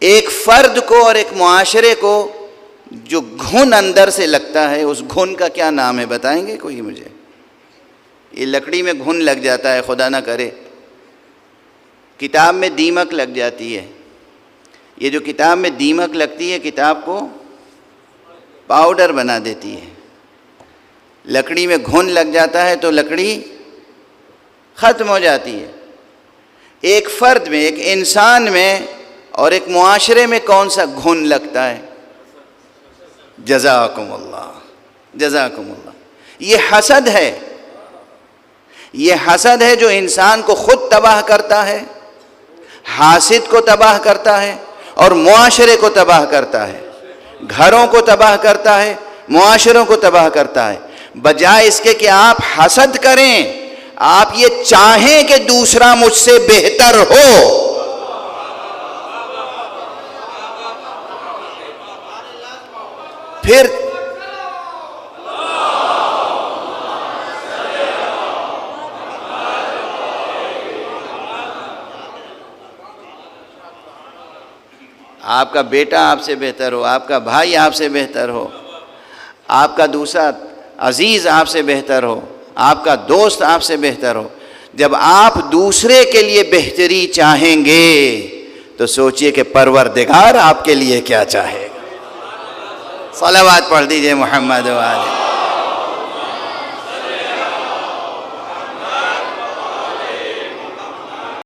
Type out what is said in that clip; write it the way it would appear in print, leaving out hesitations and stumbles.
ایک فرد کو اور ایک معاشرے کو جو گھن اندر سے لگتا ہے، اس گھن کا کیا نام ہے بتائیں گے کوئی مجھے؟ یہ لکڑی میں گھن لگ جاتا ہے، خدا نہ کرے کتاب میں دیمک لگ جاتی ہے، یہ جو کتاب میں دیمک لگتی ہے کتاب کو پاؤڈر بنا دیتی ہے۔ لکڑی میں گھن لگ جاتا ہے تو لکڑی ختم ہو جاتی ہے۔ ایک فرد میں، ایک انسان میں اور ایک معاشرے میں کون سا گھن لگتا ہے؟ جزاکم اللہ، جزاکم اللہ۔ یہ حسد ہے، یہ حسد ہے جو انسان کو خود تباہ کرتا ہے، حاسد کو تباہ کرتا ہے اور معاشرے کو تباہ کرتا ہے، گھروں کو تباہ کرتا ہے، معاشروں کو تباہ کرتا ہے۔ بجائے اس کے کہ آپ حسد کریں، آپ یہ چاہیں کہ دوسرا مجھ سے بہتر ہو۔ پھر آپ کا بیٹا آپ سے بہتر ہو، آپ کا بھائی آپ سے بہتر ہو، آپ کا دوسرا عزیز آپ سے بہتر ہو، آپ کا دوست آپ سے بہتر ہو۔ جب آپ دوسرے کے لیے بہتری چاہیں گے تو سوچئے کہ پروردگار آپ کے لیے کیا چاہے گا۔ صلوات پڑھ دیجئے محمد و آلہ۔